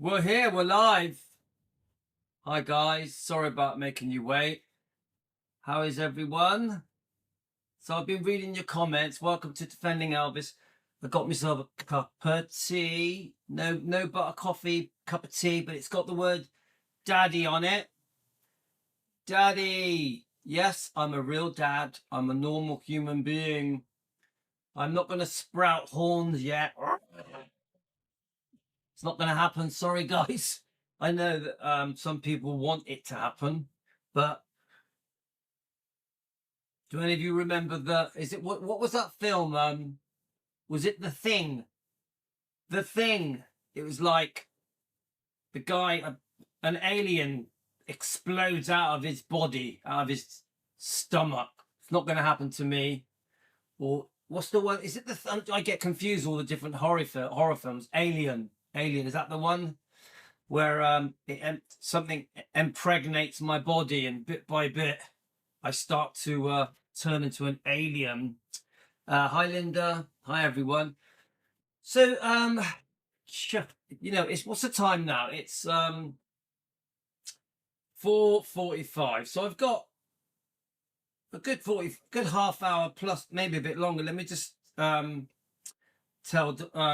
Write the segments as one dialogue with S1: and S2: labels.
S1: We're here, we're live. Hi guys, sorry about making you wait. How is everyone? So I've been reading your comments. Welcome to Defending Elvis. I got myself a cup of tea. No butter coffee, cup of tea, but it's got the word daddy on it. Daddy. Yes, I'm a real dad. I'm a normal human being. I'm not going to sprout horns yet. It's not going to happen. Sorry, guys. I know that some people want it to happen, but do any of you remember what was that film? Was it The Thing? The Thing. It was like the guy, an alien explodes out of his body, out of his stomach. It's not going to happen to me. Or what's the one? Is it I get confused all the different horror films. Alien. Is that the one where something impregnates my body and bit by bit I start to turn into an alien. Hi Linda. Hi everyone. So it's what's the time now? It's 4:45. So I've got a good half hour plus, maybe a bit longer. Let me just tell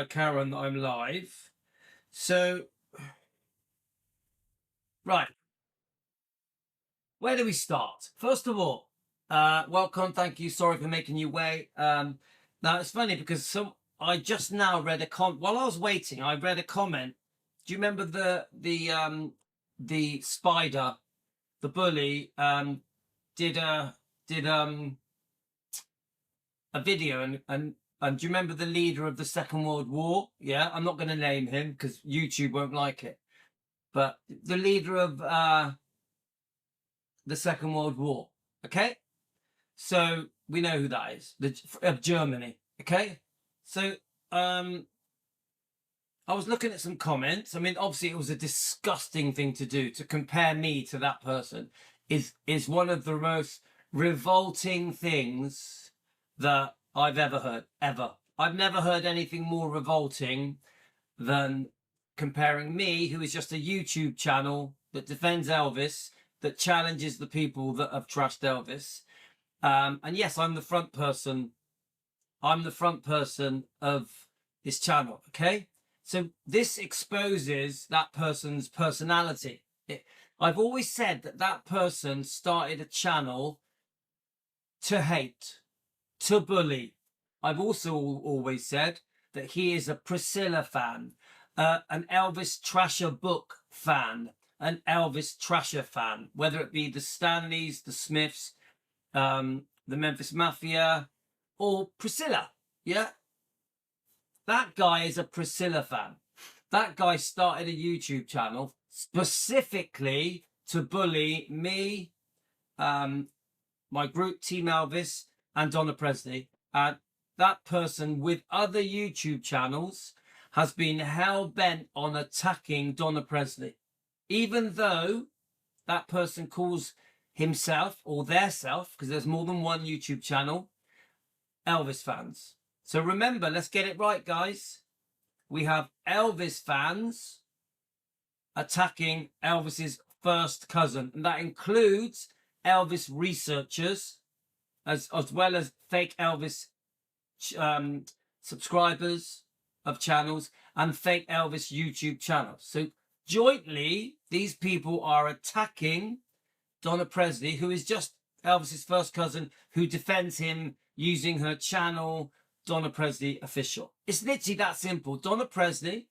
S1: Karen that I'm live. So right, where do we start? First of all, welcome, thank you. Sorry for making you wait. Now it's funny because I just now read a comment while I was waiting. I read a comment. Do you remember the spider, the bully, did a video and do you remember the leader of the Second World War? Yeah, I'm not going to name him because YouTube won't like it. But the leader of the Second World War. Okay, so we know who that is. Of Germany. Okay, so I was looking at some comments. I mean, obviously, it was a disgusting thing to do. To compare me to that person is one of the most revolting things that I've ever heard. Ever. I've never heard anything more revolting than comparing me, who is just a YouTube channel that defends Elvis, that challenges the people that have trashed Elvis. And yes, I'm the front person. I'm the front person of this channel. Okay. So this exposes that person's personality. I've always said that person started a channel to hate, to bully. I've also always said that he is a Priscilla fan, an Elvis Trasher book fan, an Elvis Trasher fan, whether it be the Stanleys, the Smiths, the Memphis Mafia, or Priscilla. Yeah, that guy is a Priscilla fan. That guy started a YouTube channel specifically to bully me, my group, Team Elvis, and Donna Presley. And that person with other YouTube channels has been hell-bent on attacking Donna Presley. Even though that person calls himself or theirself, because there's more than one YouTube channel, Elvis fans. So remember, let's get it right, guys. We have Elvis fans attacking Elvis's first cousin, and that includes Elvis researchers as well as fake Elvis subscribers of channels and fake Elvis YouTube channels. So jointly, these people are attacking Donna Presley, who is just Elvis's first cousin, who defends him using her channel, Donna Presley Official. It's literally that simple. Donna Presley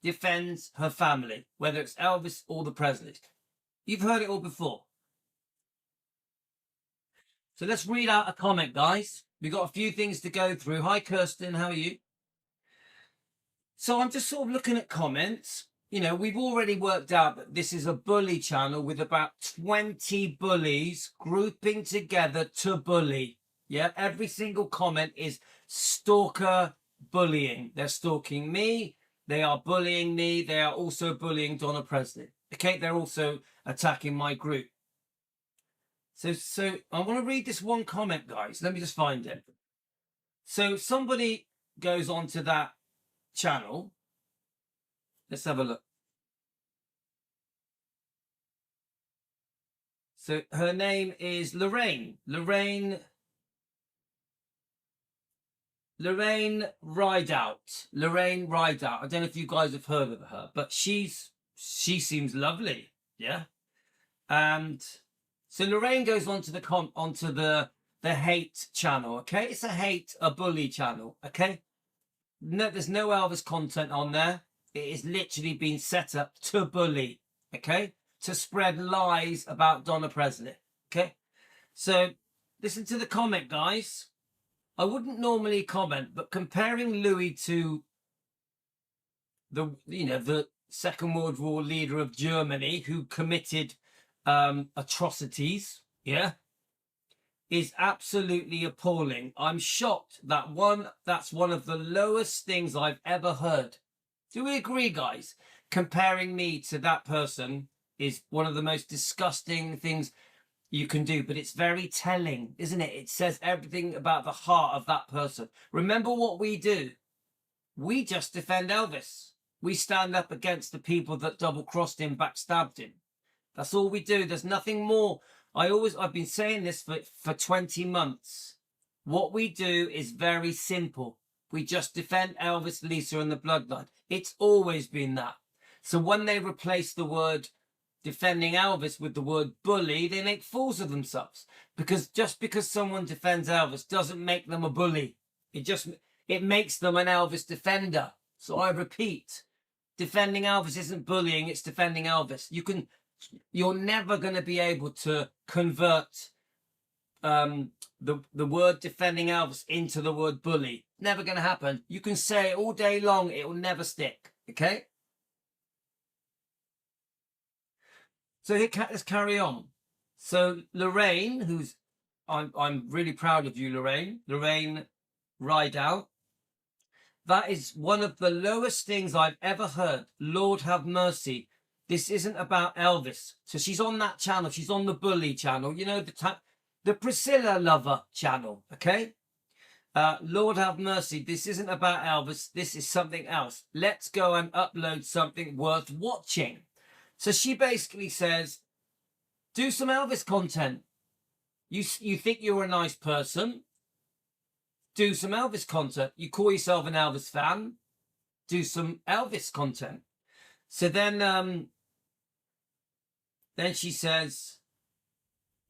S1: defends her family, whether it's Elvis or the Presleys. You've heard it all before. So let's read out a comment, guys. We've got a few things to go through. Hi, Kirsten. How are you? So I'm just sort of looking at comments. You know, we've already worked out that this is a bully channel with about 20 bullies grouping together to bully. Yeah, every single comment is stalker bullying. They're stalking me. They are bullying me. They are also bullying Donna Presley. Okay, they're also attacking my group. So I want to read this one comment, guys. Let me just find it. So somebody goes onto that channel. Let's have a look. So her name is Lorraine. Lorraine Rideout. Lorraine Rideout. I don't know if you guys have heard of her, but she seems lovely. Yeah. And so Lorraine goes onto the hate channel. Okay, it's a bully channel. Okay, no, there's no Elvis content on there. It is literally been set up to bully. Okay, to spread lies about Donna Presley. Okay, so listen to the comment, guys. I wouldn't normally comment, but comparing Louis to the Second World War leader of Germany who committed atrocities, yeah, is absolutely appalling. I'm shocked that that's one of the lowest things I've ever heard. Do we agree, guys? Comparing me to that person is one of the most disgusting things you can do, but it's very telling, isn't it? It says everything about the heart of that person. Remember what we do. We just defend Elvis. We stand up against the people that double-crossed him, backstabbed him. That's all we do. There's nothing more. I've been saying this for 20 months. What we do is very simple. We just defend Elvis, Lisa, and the bloodline. It's always been that. So when they replace the word defending Elvis with the word bully, they make fools of themselves. Because just because someone defends Elvis doesn't make them a bully. It makes them an Elvis defender. So I repeat, defending Elvis isn't bullying, it's defending Elvis. You're never going to be able to convert the word defending Elvis into the word bully. Never going to happen. You can say it all day long, it will never stick. Okay? So let's carry on. So Lorraine, I'm really proud of you, Lorraine Rideout. That is one of the lowest things I've ever heard. Lord have mercy. This isn't about Elvis. So she's on that channel. She's on the bully channel. You know, the Priscilla lover channel. Okay? Lord have mercy. This isn't about Elvis. This is something else. Let's go and upload something worth watching. So she basically says, do some Elvis content. You think you're a nice person. Do some Elvis content. You call yourself an Elvis fan. Do some Elvis content. So then she says,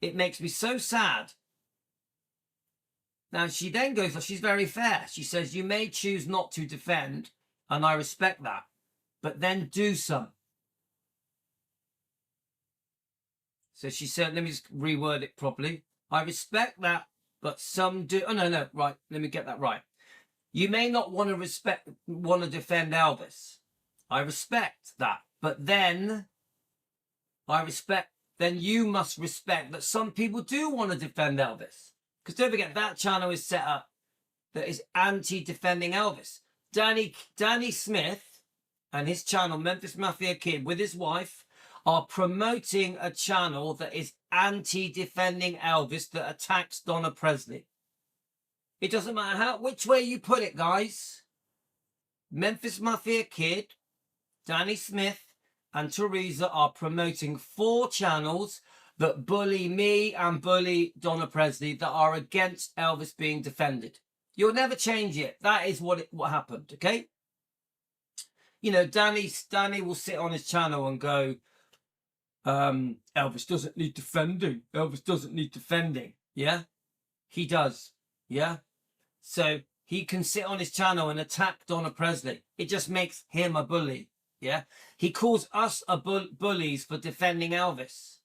S1: it makes me so sad. Now she then goes, she's very fair. She says, you may choose not to defend, and I respect that, but then do some. So she said, let me just reword it properly. I respect that, but some do. Oh, no, right. Let me get that right. You may not want to defend Elvis. I respect that. But then you must respect that some people do want to defend Elvis. Because don't forget, that channel is set up that is anti-defending Elvis. Danny Smith and his channel, Memphis Mafia Kid, with his wife, are promoting a channel that is anti-defending Elvis, that attacks Donna Presley. It doesn't matter which way you put it, guys. Memphis Mafia Kid, Danny Smith, and Teresa are promoting 4 channels that bully me and bully Donna Presley, that are against Elvis being defended. You'll never change it. That is what happened, okay? You know, Danny will sit on his channel and go, Elvis doesn't need defending. Elvis doesn't need defending. Yeah? He does. Yeah? So he can sit on his channel and attack Donna Presley. It just makes him a bully. Yeah? He calls us bullies for defending Elvis,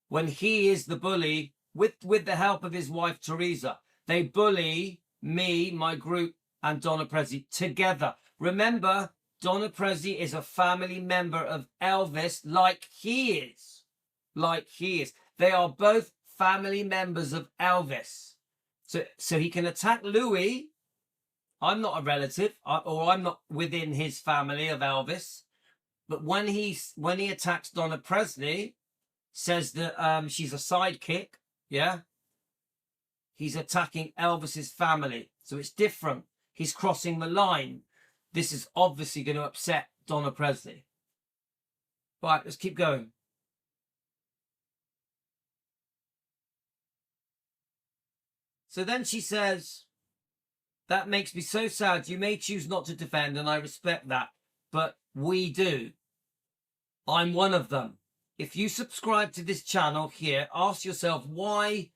S1: when he is the bully with the help of his wife, Teresa. They bully me, my group, and Donna Presley together. Remember, Donna Presley is a family member of Elvis, like he is. Like he is. They are both family members of Elvis. So he can attack Louis. I'm not a relative, or I'm not within his family of Elvis. But when he attacks Donna Presley, says that she's a sidekick, yeah, he's attacking Elvis's family. So it's different. He's crossing the line. This is obviously going to upset Donna Presley. Right, let's keep going. So then she says, that makes me so sad. You may choose not to defend, and I respect that, but we do. I'm one of them. If you subscribe to this channel here, ask yourself why.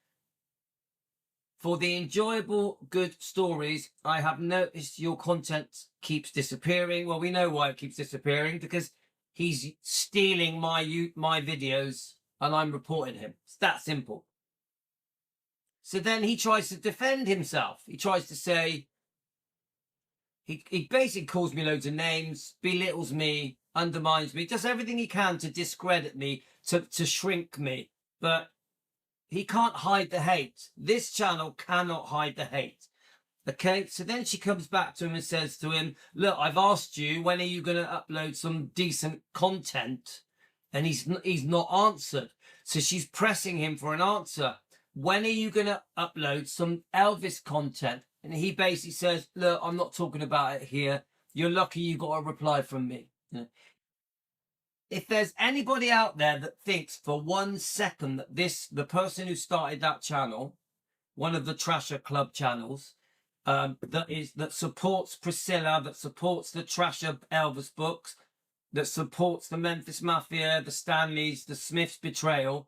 S1: For the enjoyable, good stories, I have noticed your content keeps disappearing. Well, we know why it keeps disappearing, because he's stealing my videos and I'm reporting him. It's that simple. So then he tries to defend himself. He tries to say, he basically calls me loads of names, belittles me, undermines me, does everything he can to discredit me, to shrink me. But he can't hide the hate. This channel cannot hide the hate. Okay, so then she comes back to him and says to him, look, I've asked you, when are you going to upload some decent content? And he's not answered. So she's pressing him for an answer. When are you going to upload some Elvis content? And he basically says, look, I'm not talking about it here. You're lucky you got a reply from me. If there's anybody out there that thinks for 1 second that the person who started that channel, one of the Trasher Club channels, that supports Priscilla, that supports the Trasher Elvis books, that supports the Memphis Mafia, the Stanleys, the Smiths betrayal,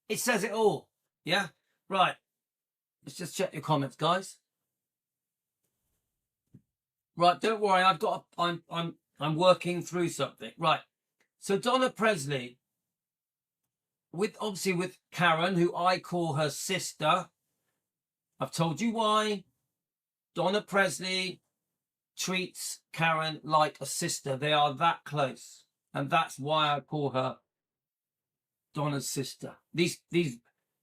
S1: it says it all. Yeah, right. Let's just check your comments, guys. Right, don't worry. I'm working through something. Right. So Donna Presley, obviously with Karen, who I call her sister. I've told you why. Donna Presley treats Karen like a sister. They are that close. And that's why I call her Donna's sister. These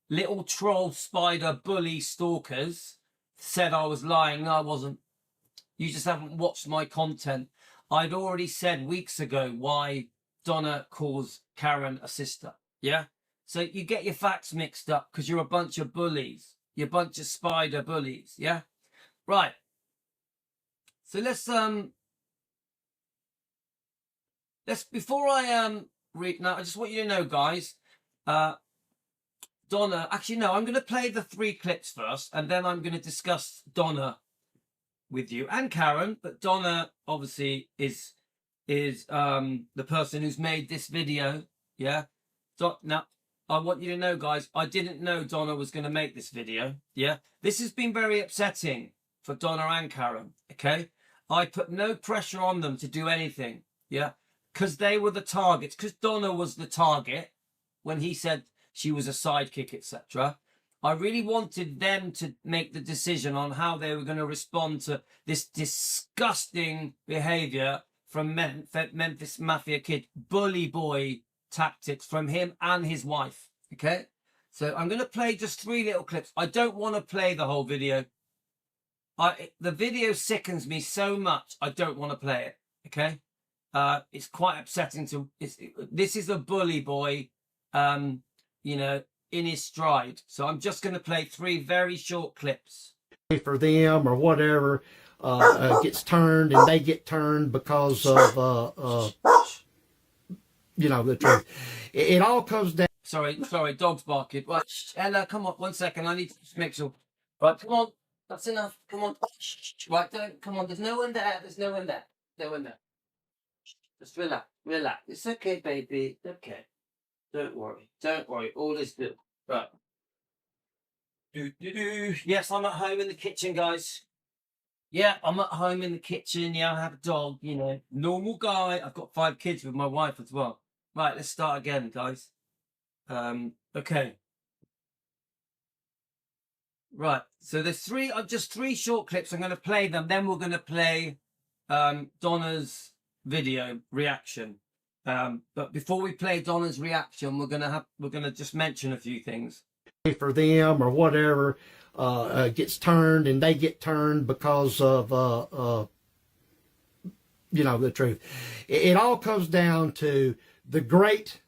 S1: little troll spider bully stalkers said I was lying. No, I wasn't. You just haven't watched my content. I'd already said weeks ago why Donna calls Karen a sister. Yeah? So you get your facts mixed up because you're a bunch of bullies. You're a bunch of spider bullies. Yeah? Right. So let's before I read now, I just want you to know, guys, Donna, actually no, I'm gonna play the 3 clips first, and then I'm gonna discuss Donna with you and Karen, but Donna obviously is the person who's made this video. Yeah. Now I want you to know, guys, I didn't know Donna was going to make this video. Yeah. This has been very upsetting for Donna and Karen. Okay. I put no pressure on them to do anything. Yeah. Because they were the targets, because Donna was the target when he said she was a sidekick, etc. I really wanted them to make the decision on how they were going to respond to this disgusting behavior from Memphis Mafia kid, bully boy tactics from him and his wife. Okay? So I'm going to play just 3 little clips. I don't want to play the whole video. The video sickens me so much, I don't want to play it. Okay? It's quite upsetting this is a bully boy, you know, in his stride. So I'm just going to play 3 very short clips.
S2: For them or whatever gets turned, and they get turned because of you know, the truth. It all comes down.
S1: Sorry, dog's barking. Right, Ella, come on, 1 second. I need to just make sure. Right, come on. That's enough. Come on. Right, come on. There's no one there. There's no one there. No one there. Just relax. It's okay, baby. Okay. Don't worry. All is good. Right. Yes, I'm at home in the kitchen, guys. Yeah, I'm at home in the kitchen. Yeah, I have a dog, you know. Normal guy. I've got 5 kids with my wife as well. Right, let's start again, guys. Okay. Right, so there's just 3 short clips. I'm going to play them. Then we're going to play Donna's video reaction. But before we play Donna's reaction, we're gonna just mention a few things.
S2: For them or whatever gets turned, and they get turned because of you know, the truth. It all comes down to the great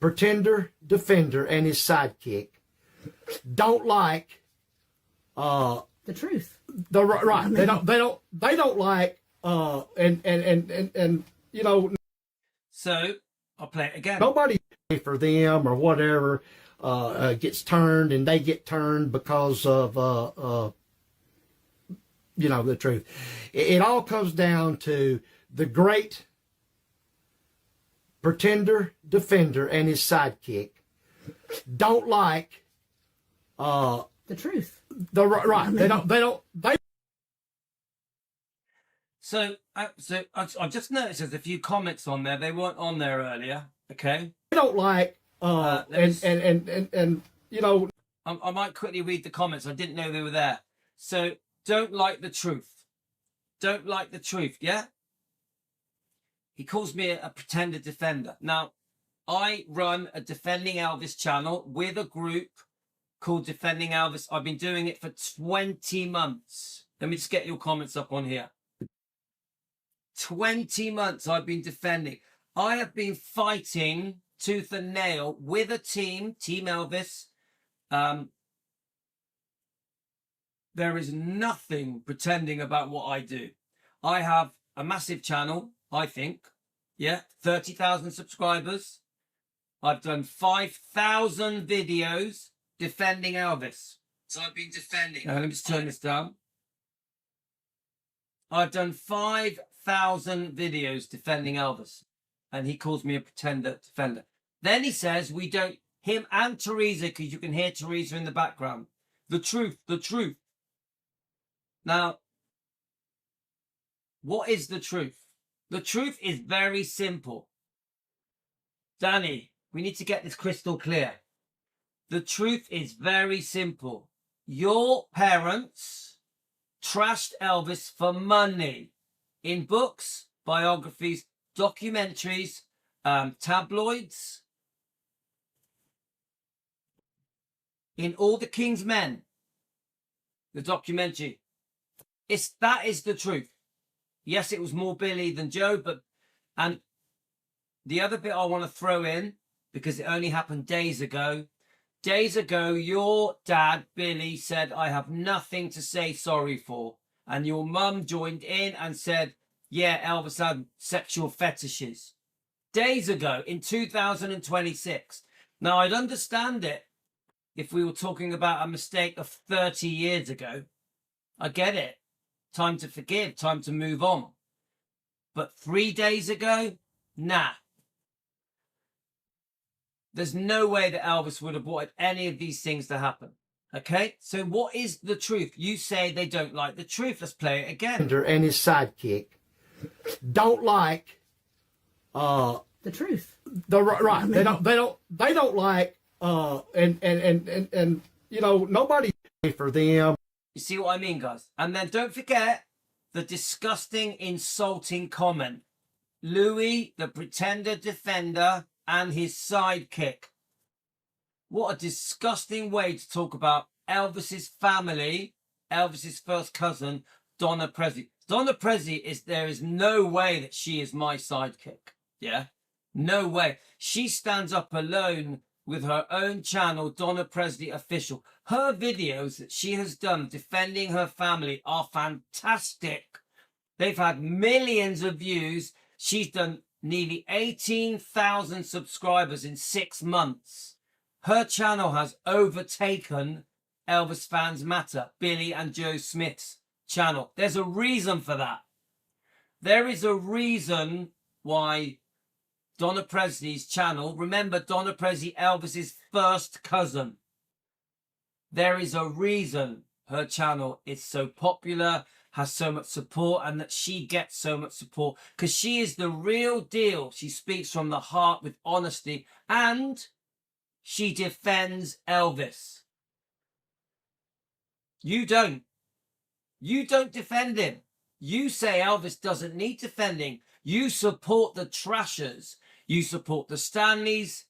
S2: pretender defender and his sidekick don't like
S3: the truth.
S2: Right. They don't like and you know.
S1: So I'll play it again.
S2: Nobody for them or whatever gets turned and they get turned because of, the truth. It all comes down to the great pretender defender and his sidekick don't like
S3: The truth.
S2: They
S1: So I've just noticed there's a few comments on there. They weren't on there earlier. Okay.
S2: don't like and
S1: I might quickly read the comments. I didn't know they were there. So, don't like the truth. Don't like the truth, yeah? He calls me a pretender defender. Now, I run a Defending Elvis channel with a group called Defending Elvis. I've been doing it for 20 months. Let me just get your comments up on here. 20 months I've been defending. I have been fighting tooth and nail with a team, Team Elvis. There is nothing pretending about what I do. I have a massive channel, I think. Yeah, 30,000 subscribers. I've done 5,000 videos defending Elvis. So I've been defending. Let me just turn this down. I've done 5,000 videos defending Elvis. And he calls me a pretender defender. Then he says we don't, him and Teresa, because you can hear Teresa in the background. The truth, the truth. Now, what is the truth? The truth is very simple. Danny, we need to get this crystal clear. The truth is very simple. Your parents trashed Elvis for money in books, biographies, documentaries, tabloids, in All the King's Men, the documentary. That is the truth. Yes, it was more Billy than Joe, and the other bit I want to throw in, because it only happened days ago. Days ago, your dad, Billy, said, I have nothing to say sorry for. And your mum joined in and said, yeah, Elvis had sexual fetishes. Days ago, in 2026. Now, I'd understand it if we were talking about a mistake of 30 years ago. I get it. Time to forgive, time to move on. But 3 days ago, nah. There's no way that Elvis would have wanted any of these things to happen. Okay? So what is the truth? You say they don't like the truth. Let's play it again.
S2: And his sidekick don't like
S3: The truth.
S2: They don't like nobody for them.
S1: You see what I mean, guys? And then don't forget the disgusting, insulting comment. Louis, the pretender defender, and his sidekick. What a disgusting way to talk about Elvis's family, Elvis's first cousin, Donna Presley. Donna Presley there is no way that she is my sidekick. Yeah? No way. She stands up alone with her own channel, Donna Presley Official. Her videos that she has done defending her family are fantastic. They've had millions of views. She's done nearly 18,000 subscribers in 6 months. Her channel has overtaken Elvis Fans Matter, Billy and Joe Smith's channel. There's a reason for that. There is a reason why Donna Presley's channel, remember Donna Presley, Elvis's first cousin. There is a reason her channel is so popular, has so much support, and that she gets so much support, because she is the real deal. She speaks from the heart with honesty, and she defends Elvis. You don't. You don't defend him. You say Elvis doesn't need defending. You support the trashers. You support the Stanleys.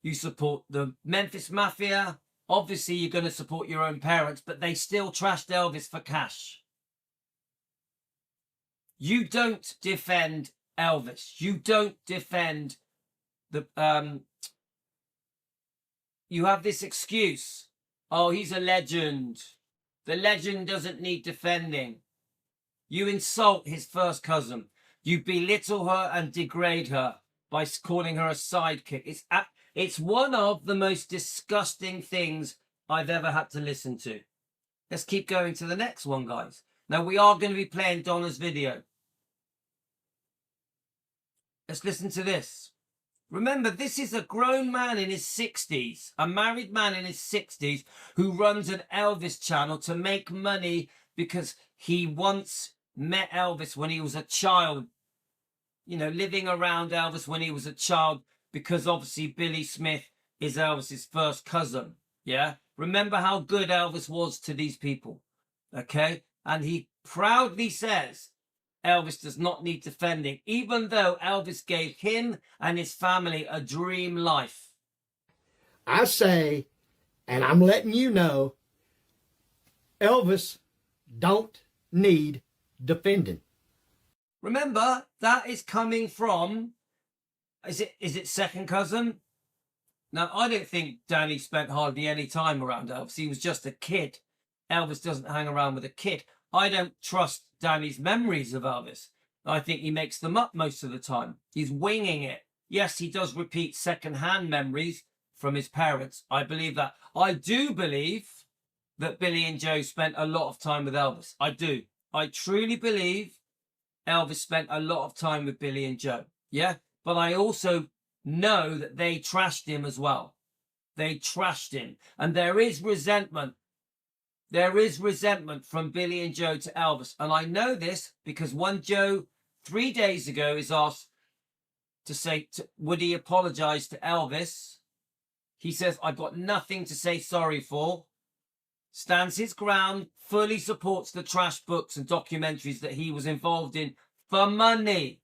S1: You support the Memphis Mafia. Obviously, you're going to support your own parents, but they still trashed Elvis for cash. You don't defend Elvis. You don't defend the... You have this excuse. Oh, he's a legend. The legend doesn't need defending. You insult his first cousin. You belittle her and degrade her by calling her a sidekick. It's one of the most disgusting things I've ever had to listen to. Let's keep going to the next one, guys. Now, we are going to be playing Donna's video. Let's listen to this. Remember, this is a grown man in his 60s, a married man in his 60s who runs an Elvis channel to make money because he once met Elvis when he was a child, you know, living around Elvis when he was a child, because obviously Billy Smith is Elvis's first cousin. Yeah. Remember how good Elvis was to these people. Okay. And he proudly says Elvis does not need defending, even though Elvis gave him and his family a dream life.
S2: I say, and I'm letting you know, Elvis don't need defending.
S1: Remember, that is coming from, is it second cousin? Now, I don't think Danny spent hardly any time around Elvis. He was just a kid. Elvis doesn't hang around with a kid. I don't trust Danny's memories of Elvis. I think he makes them up most of the time. He's winging it. Yes, he does repeat second-hand memories from his parents. I believe that. I do believe that Billy and Joe spent a lot of time with Elvis. I do. I truly believe Elvis spent a lot of time with Billy and Joe. Yeah? But I also know that they trashed him as well. They trashed him. And there is resentment. There is resentment from Billy and Joe to Elvis. And I know this because when Joe, 3 days ago, is asked to say, would he apologize to Elvis? He says, I've got nothing to say sorry for. Stands his ground, fully supports the trash books and documentaries that he was involved in for money.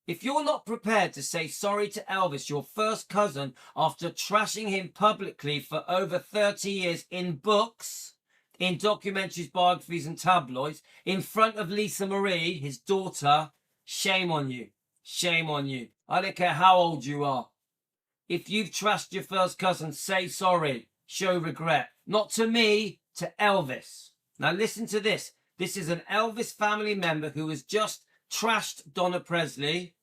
S1: If you're not prepared to say sorry to Elvis, your first cousin, after trashing him publicly for over 30 years in books, in documentaries, biographies and tabloids, in front of Lisa Marie, his daughter, shame on you. Shame on you. I don't care how old you are. If you've trashed your first cousin, say sorry. Show regret. Not to me, to Elvis. Now listen to this. This is an Elvis family member who has just trashed Donna Presley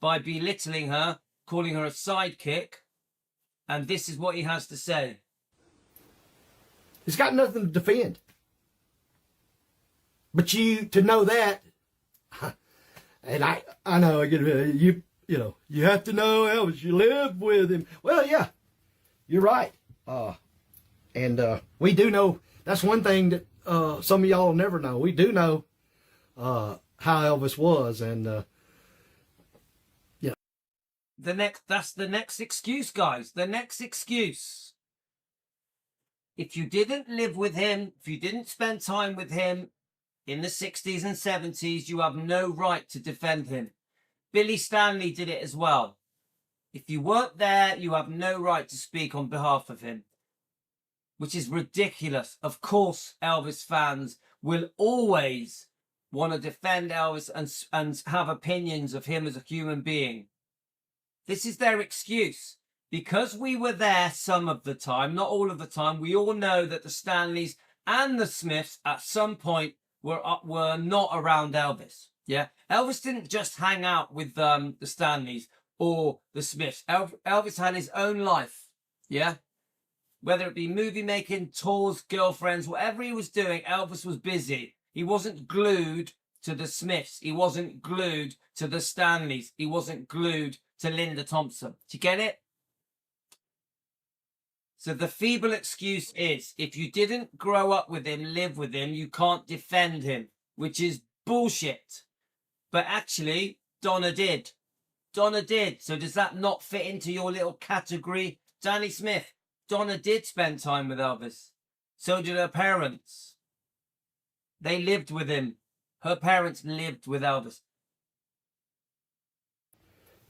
S1: by belittling her, calling her a sidekick. And this is what he has to say.
S2: He's got nothing to defend. But you, to know that, and I know, you know, you have to know Elvis, you live with him. Well, yeah, you're right. And we do know, that's one thing that some of y'all never know. We do know how Elvis was, and
S1: that's the next excuse, guys. The next excuse. If you didn't live with him, if you didn't spend time with him in the 60s and 70s, you have no right to defend him. Billy Stanley did it as well. If you weren't there, you have no right to speak on behalf of him, which is ridiculous. Of course, Elvis fans will always want to defend Elvis and have opinions of him as a human being. This is their excuse. Because we were there some of the time, not all of the time, we all know that the Stanleys and the Smiths at some point were not around Elvis. Yeah, Elvis didn't just hang out with the Stanleys or the Smiths. Elvis had his own life. Yeah, whether it be movie making, tours, girlfriends, whatever he was doing, Elvis was busy. He wasn't glued to the Smiths. He wasn't glued to the Stanleys. He wasn't glued to Linda Thompson. Do you get it? So the feeble excuse is, if you didn't grow up with him, live with him, you can't defend him, which is bullshit. But actually, Donna did. Donna did. So does that not fit into your little category? Danny Smith, Donna did spend time with Elvis. So did her parents. They lived with him. Her parents lived with Elvis.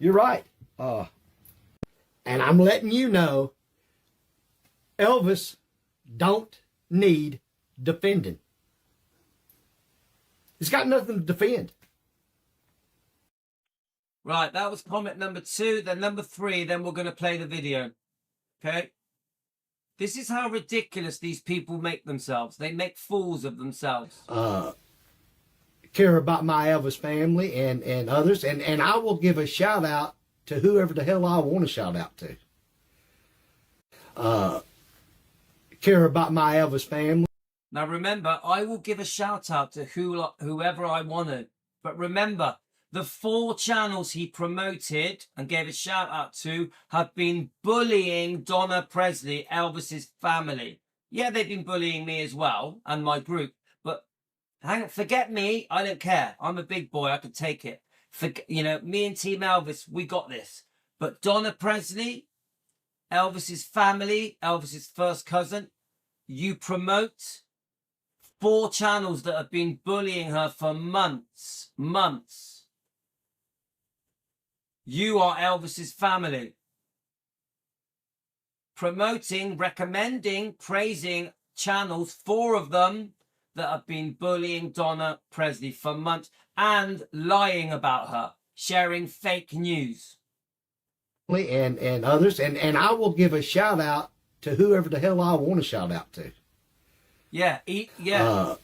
S2: you're right. And I'm letting you know, Elvis don't need defending. He's got nothing to defend.
S1: Right, that was comment number 2. Then number 3, then we're going to play the video. Okay? This is how ridiculous these people make themselves. They make fools of themselves.
S2: Care about my Elvis family and others. And I will give a shout out to whoever the hell I want to shout out to. Care about my Elvis family.
S1: Now remember, I will give a shout out to whoever I wanted. But remember, the 4 channels he promoted and gave a shout out to have been bullying Donna Presley, Elvis's family. Yeah, they've been bullying me as well and my group. But forget me, I don't care. I'm a big boy, I can take it. Me and Team Elvis, we got this. But Donna Presley, Elvis's family, Elvis's first cousin, you promote 4 channels that have been bullying her for months. You are Elvis's family. Promoting, recommending, praising channels, 4 of them that have been bullying Donna Presley for months and lying about her, sharing fake news.
S2: And others, and I will give a shout out to whoever the hell I want to shout out to.
S1: Yeah, even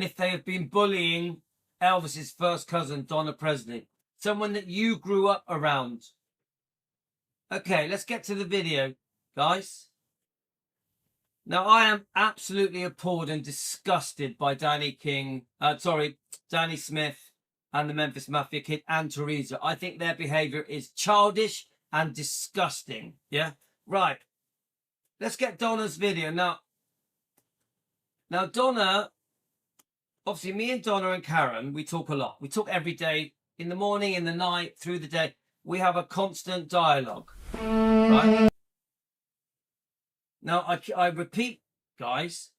S1: if they have been bullying Elvis's first cousin, Donna Presley, someone that you grew up around. Okay, let's get to the video, guys. Now, I am absolutely appalled and disgusted by Danny Smith and the Memphis Mafia Kid and Teresa. I think their behavior is childish and disgusting. Yeah, right. Let's get Donna's video now. Now, Donna, obviously, me and Donna and Karen, we talk a lot. We talk every day, in the morning, in the night, through the day. We have a constant dialogue, right? Now, I repeat, guys,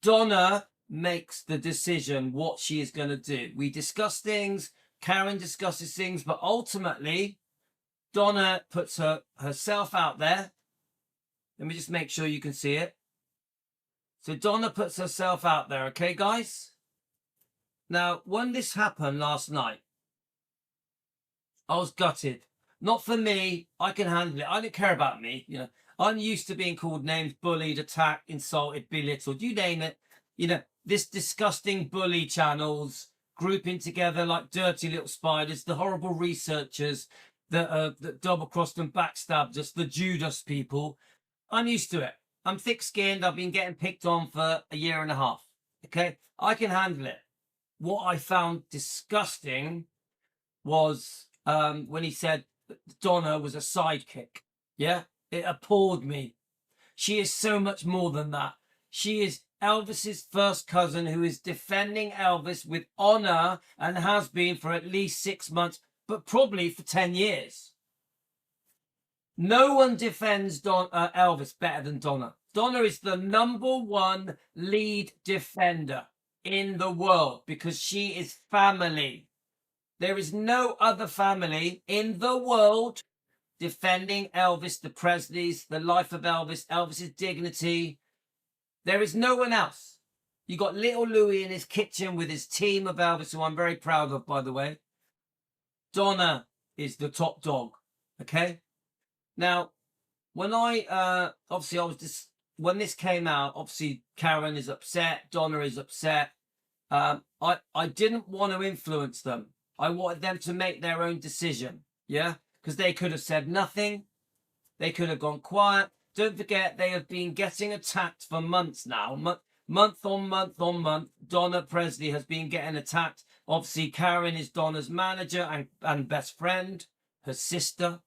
S1: Donna makes the decision what she is going to do. We discuss things, Karen discusses things, but ultimately, Donna puts herself out there. Let me just make sure you can see it. So Donna puts herself out there, okay, guys? Now, when this happened last night, I was gutted. Not for me. I can handle it. I don't care about me. You know, I'm used to being called names, bullied, attacked, insulted, belittled. You name it. You know, this disgusting bully channels grouping together like dirty little spiders, the horrible researchers that double-crossed and backstabbed us, the Judas people. I'm used to it. I'm thick-skinned. I've been getting picked on for a year and a half. Okay? I can handle it. What I found disgusting was when he said Donna was a sidekick. Yeah? It appalled me. She is so much more than that. She is Elvis's first cousin who is defending Elvis with honor and has been for at least 6 months, but probably for 10 years. No one defends Elvis better than Donna. Donna is the #1 lead defender in the world because she is family. There is no other family in the world defending Elvis, the Presleys, the life of Elvis, Elvis's dignity. There is no one else. You got little Louis in his kitchen with his team of Elvis, who I'm very proud of, by the way. Donna is the top dog. Okay. Now, when when this came out, obviously Karen is upset, Donna is upset. I didn't want to influence them. I wanted them to make their own decision. Yeah, because they could have said nothing. They could have gone quiet. Don't forget, they have been getting attacked for months now. Month on month. Donna Presley has been getting attacked. Obviously, Karen is Donna's manager and best friend, her sister.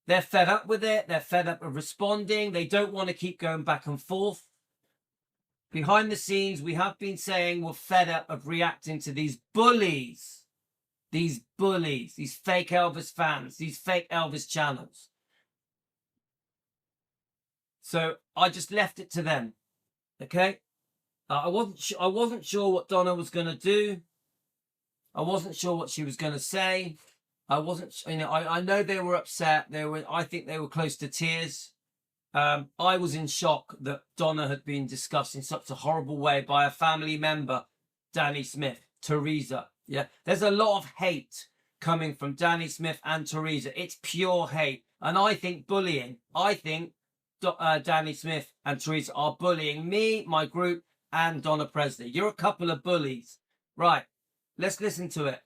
S1: They're fed up with it. They're fed up of responding. They don't want to keep going back and forth. Behind the scenes, we have been saying we're fed up of reacting to these bullies. These bullies, these fake Elvis fans, these fake Elvis channels. So I just left it to them. Okay? I wasn't sure what Donna was going to do. I wasn't sure what she was going to say. I wasn't, I know they were upset. I think they were close to tears. I was in shock that Donna had been discussed in such a horrible way by a family member, Danny Smith, Teresa. Yeah, there's a lot of hate coming from Danny Smith and Teresa. It's pure hate. And I think bullying. I think Danny Smith and Teresa are bullying me, my group, and Donna Presley. You're a couple of bullies. Right, let's listen to it.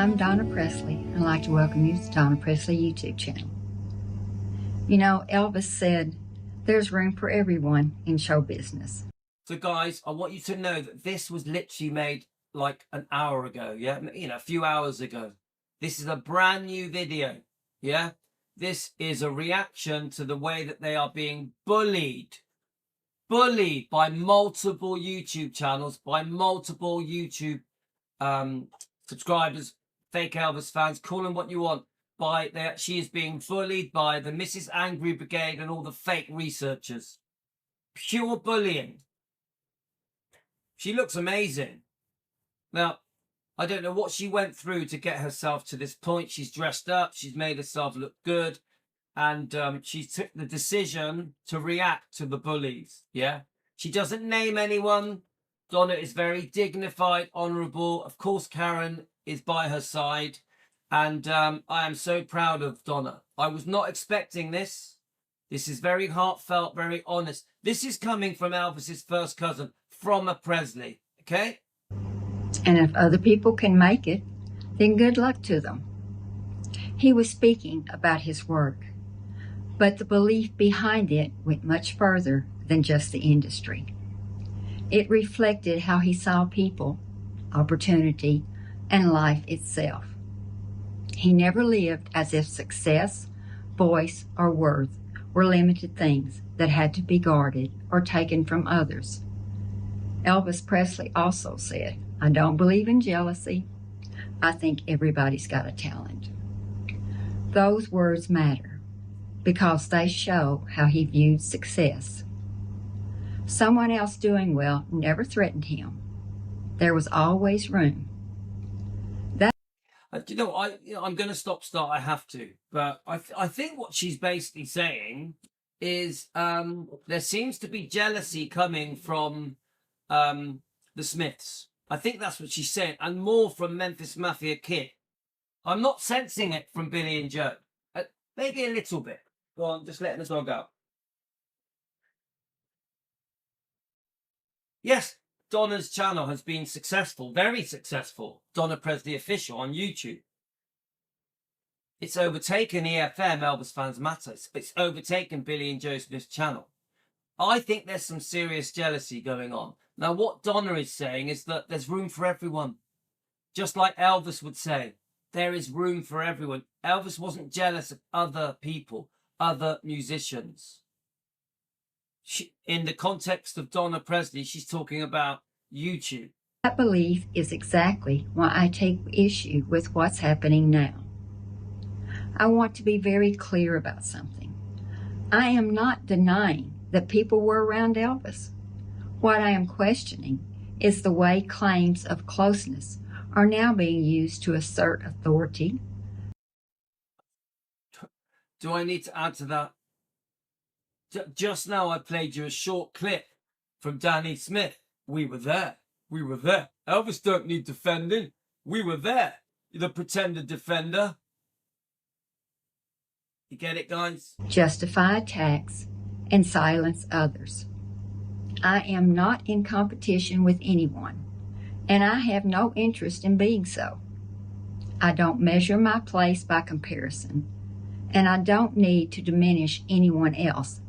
S4: I'm Donna Presley, and I'd like to welcome you to the Donna Presley YouTube channel. You know, Elvis said, there's room for everyone in show business.
S1: So guys, I want you to know that this was literally made like an hour ago, yeah? You know, a few hours ago. This is a brand new video, yeah? This is a reaction to the way that they are being bullied by multiple YouTube channels, by multiple YouTube subscribers, fake Elvis fans, call them what you want. She is being bullied by the Mrs. Angry Brigade and all the fake researchers. Pure bullying. She looks amazing. Now, I don't know what she went through to get herself to this point. She's dressed up. She's made herself look good. And she took the decision to react to the bullies. Yeah. She doesn't name anyone. Donna is very dignified, honourable. Of course, Karen is by her side. And I am so proud of Donna. I was not expecting this. This is very heartfelt, very honest. This is coming from Elvis's first cousin, from a Presley. Okay?
S4: And if other people can make it, then good luck to them. He was speaking about his work, but the belief behind it went much further than just the industry. It reflected how he saw people, opportunity, and life itself. He never lived as if success, voice, or worth were limited things that had to be guarded or taken from others. Elvis Presley also said, I don't believe in jealousy. I think everybody's got a talent. Those words matter because they show how he viewed success. Someone else doing well never threatened him. There was always room.
S1: You know, I'm going to start. I have to. But I think what she's basically saying is there seems to be jealousy coming from the Smiths. I think that's what she's saying. And more from Memphis Mafia Kid. I'm not sensing it from Billy and Joe. Maybe a little bit. Go on, just letting the dog out. Yes, Donna's channel has been successful, very successful. Donna Presley Official on YouTube. It's overtaken EFM, Elvis Fans Matter. It's overtaken Billy and Joe Smith's channel. I think there's some serious jealousy going on. Now, what Donna is saying is that there's room for everyone. Just like Elvis would say, there is room for everyone. Elvis wasn't jealous of other people, other musicians. In the context of Donna Presley, she's talking about YouTube.
S4: That belief is exactly why I take issue with what's happening now. I want to be very clear about something. I am not denying that people were around Elvis. What I am questioning is the way claims of closeness are now being used to assert authority.
S1: Do I need to add to that? Just now I played you a short clip from Danny Smith. We were there. We were there. Elvis don't need defending. We were there. The pretended defender. You get it, guys?
S4: Justify attacks and silence others. I am not in competition with anyone, and I have no interest in being so. I don't measure my place by comparison, and I don't need to diminish anyone else.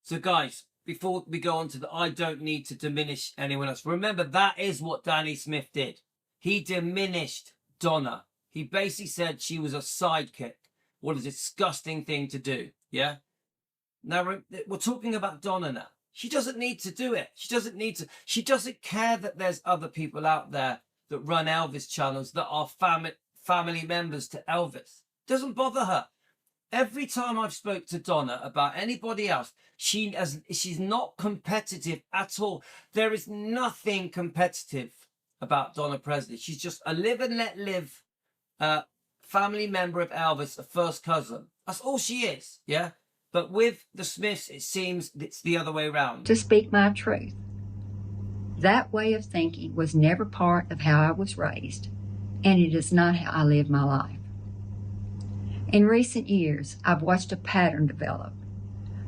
S1: So guys, before we go on to the I don't need to diminish anyone else, remember that is what Danny Smith did. He diminished Donna. He basically said she was a sidekick. What a disgusting thing to do, yeah? Now, we're talking about Donna now. She doesn't need to do it. She doesn't need to. She doesn't care that there's other people out there that run Elvis channels that are family members to Elvis. Doesn't bother her. Every time I've spoke to Donna about anybody else, she's not competitive at all. There is nothing competitive about Donna Presley. She's just a live and let live family member of Elvis, a first cousin. That's all she is, yeah? But with the Smiths, it seems it's the other way around.
S4: To speak my truth. That way of thinking was never part of how I was raised, and it is not how I live my life. In recent years, I've watched a pattern develop.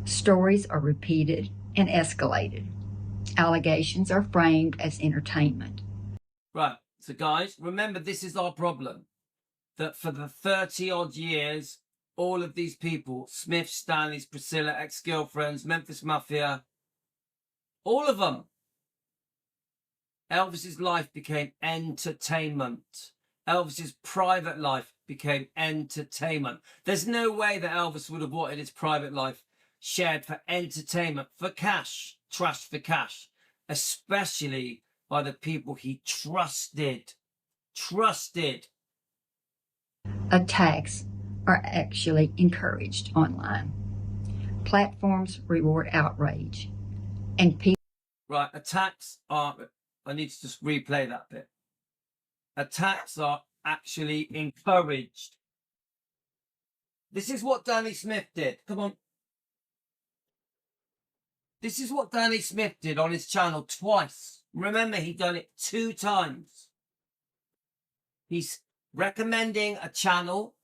S4: Stories are repeated and escalated. Allegations are framed as entertainment.
S1: Right, so guys, remember this is our problem. that for the 30 odd years, all of these people, Smith, Stanley's, Priscilla, ex-girlfriends, Memphis Mafia, all of them, Elvis's life became entertainment. Elvis's private life became entertainment. There's no way that Elvis would have wanted his private life shared for entertainment, for cash, trash for cash, especially by the people he trusted.
S4: Attacks are actually encouraged online. Platforms reward outrage, and people.
S1: Right, attacks are, I need to just replay that bit. Attacks are actually encouraged. This is what Danny Smith did. Come on. This is what Danny Smith did on his channel twice. Remember, he'd done it 2 times. He's recommending a channel,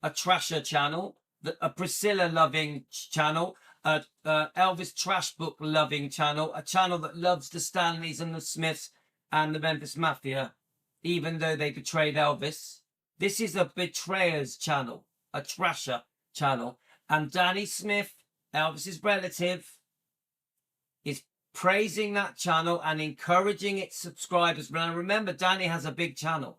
S1: a Trasher channel, a Priscilla loving channel, a Elvis Trash Book loving channel, a channel that loves the Stanleys and the Smiths and the Memphis Mafia, even though they betrayed Elvis. This is a betrayer's channel, a Trasher channel. And Danny Smith, Elvis's relative, is praising that channel and encouraging its subscribers. But remember, Danny has a big channel,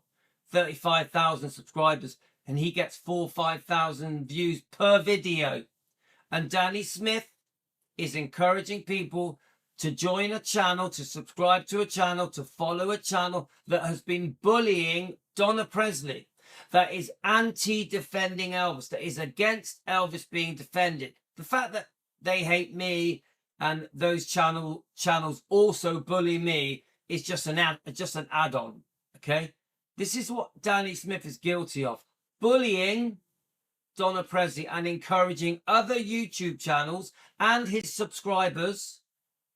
S1: 35,000 subscribers, and he gets 4,000 or 5,000 views per video. And Danny Smith is encouraging people to join a channel, to subscribe to a channel, to follow a channel that has been bullying Donna Presley, that is anti-defending Elvis, that is against Elvis being defended. The fact that they hate me and those channels also bully me is just an add-on, okay? This is what Danny Smith is guilty of. Bullying Donna Presley and encouraging other YouTube channels and his subscribers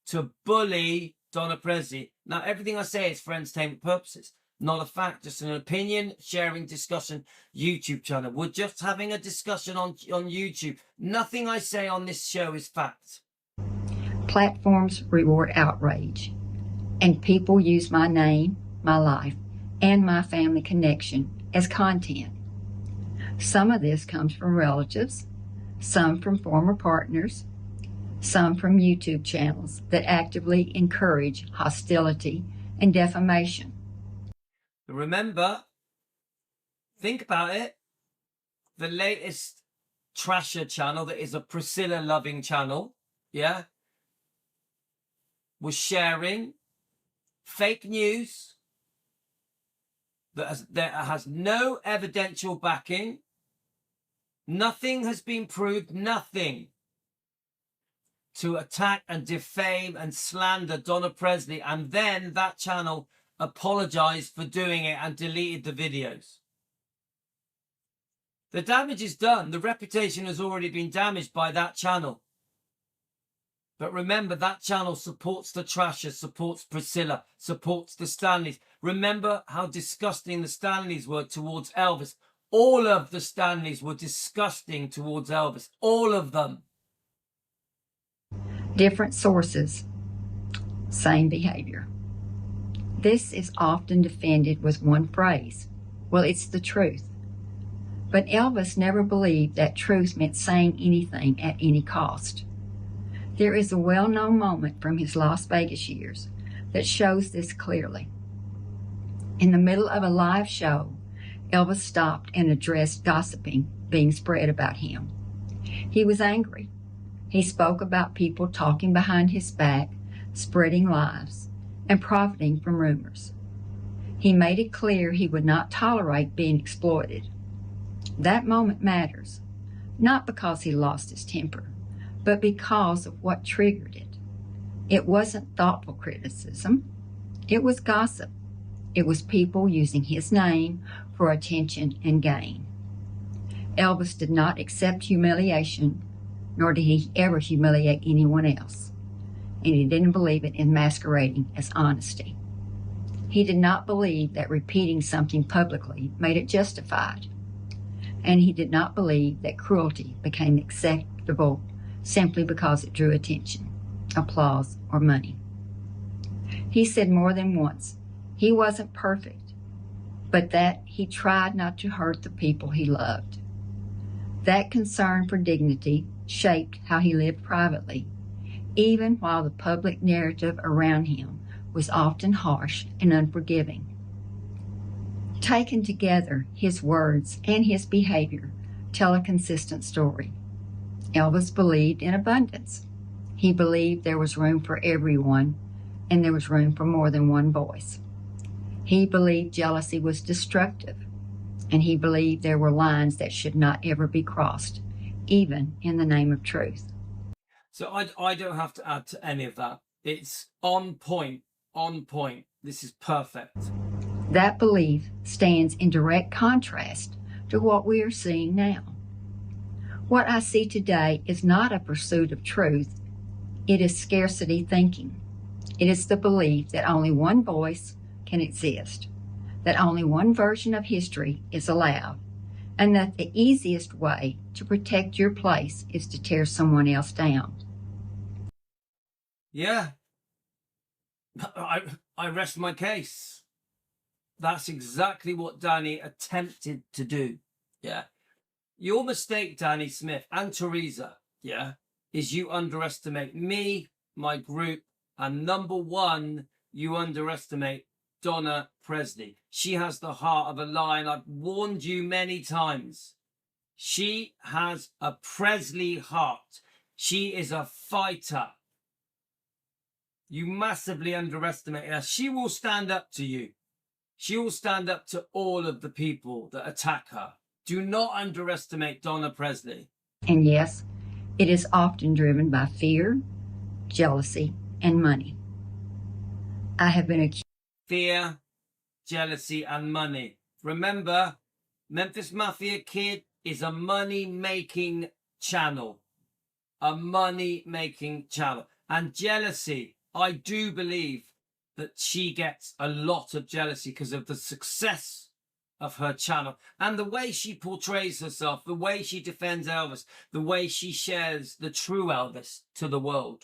S1: to bully Donna Presley. Now, everything I say is for entertainment purposes, not a fact, just an opinion, sharing, discussion, YouTube channel. We're just having a discussion on YouTube. Nothing I say on this show is fact.
S4: Platforms reward outrage, and people use my name, my life, and my family connection as content. Some of this comes from relatives, some from former partners, some from YouTube channels that actively encourage hostility and defamation.
S1: Remember, think about it, the latest Trasher channel that is a Priscilla loving channel, yeah, was sharing fake news that has no evidential backing. Nothing has been proved, nothing, to attack and defame and slander Donna Presley. And then that channel apologized for doing it and deleted the videos. The damage is done. The reputation has already been damaged by that channel. But remember, that channel supports the Trashers, supports Priscilla, supports the Stanleys. Remember how disgusting the Stanleys were towards Elvis. All of the Stanleys were disgusting towards Elvis. All of them.
S4: Different sources, same behavior. This is often defended with one phrase. Well, it's the truth. But Elvis never believed that truth meant saying anything at any cost. There is a well-known moment from his Las Vegas years that shows this clearly. In the middle of a live show, Elvis stopped and addressed gossiping being spread about him. He was angry. He spoke about people talking behind his back, spreading lies, and profiting from rumors. He made it clear he would not tolerate being exploited. That moment matters, not because he lost his temper, but because of what triggered it. It wasn't thoughtful criticism. It was gossip. It was people using his name for attention and gain. Elvis did not accept humiliation, nor did he ever humiliate anyone else. And he didn't believe it in masquerading as honesty. He did not believe that repeating something publicly made it justified. And he did not believe that cruelty became acceptable simply because it drew attention, applause, or money. He said more than once he wasn't perfect, but that he tried not to hurt the people he loved. That concern for dignity shaped how he lived privately, even while the public narrative around him was often harsh and unforgiving. Taken together, his words and his behavior tell a consistent story. Elvis believed in abundance. He believed there was room for everyone, and there was room for more than one voice. He believed jealousy was destructive, and he believed there were lines that should not ever be crossed, even in the name of truth.
S1: So I don't have to add to any of that. It's on point, on point. This is perfect.
S4: That belief stands in direct contrast to what we are seeing now. What I see today is not a pursuit of truth. It is scarcity thinking. It is the belief that only one voice can exist, that only one version of history is allowed, and that the easiest way to protect your place is to tear someone else down.
S1: Yeah. I rest my case. That's exactly what Danny attempted to do. Yeah. Your mistake, Danny Smith and Teresa, yeah, is you underestimate me, my group, and number one, you underestimate Donna Presley. She has the heart of a lion. I've warned you many times. She has a Presley heart. She is a fighter. You massively underestimate her. She will stand up to you. She will stand up to all of the people that attack her. Do not underestimate Donna Presley.
S4: And yes, it is often driven by fear, jealousy, and money. I have been accused.
S1: Fear, jealousy, and money. Remember, Memphis Mafia Kid is a money-making channel. A money-making channel. And jealousy, I do believe that she gets a lot of jealousy because of the success of her channel and the way she portrays herself, the way she defends Elvis, the way she shares the true Elvis to the world.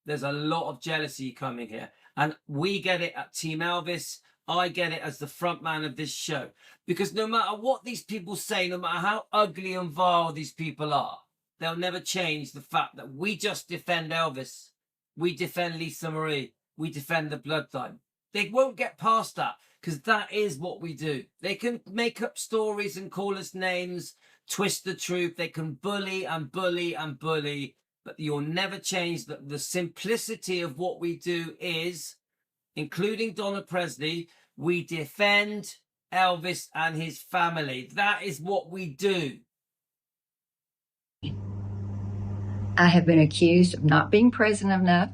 S1: There's a lot of jealousy coming here. And we get it at Team Elvis. I get it as the front man of this show. Because no matter what these people say, no matter how ugly and vile these people are, they'll never change the fact that we just defend Elvis. We defend Lisa Marie. We defend the bloodline. They won't get past that because that is what we do. They can make up stories and call us names, twist the truth. They can bully and bully and bully, but you'll never change the simplicity of what we do is, including Donna Presley, we defend Elvis and his family. That is what we do.
S4: I have been accused of not being present enough,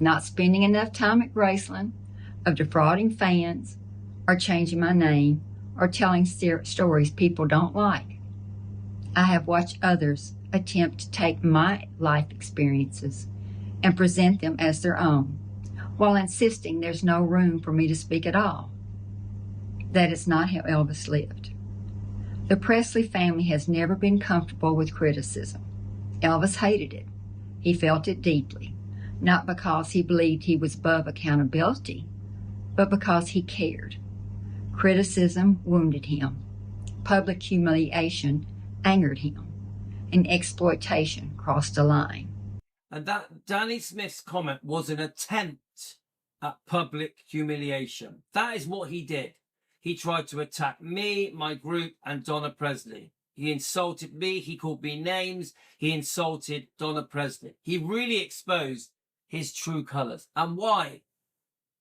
S4: not spending enough time at Graceland, of defrauding fans, or changing my name, or telling stories people don't like. I have watched others attempt to take my life experiences and present them as their own, while insisting there's no room for me to speak at all. That is not how Elvis lived. The Presley family has never been comfortable with criticism. Elvis hated it. He felt it deeply, not because he believed he was above accountability, but because he cared. Criticism wounded him. Public humiliation angered him. And exploitation crossed a line.
S1: And that Danny Smith's comment was an attempt at public humiliation. That is what he did. He tried to attack me, my group, and Donna Presley. He insulted me. He called me names. He insulted Donna Presley. He really exposed his true colors. And why?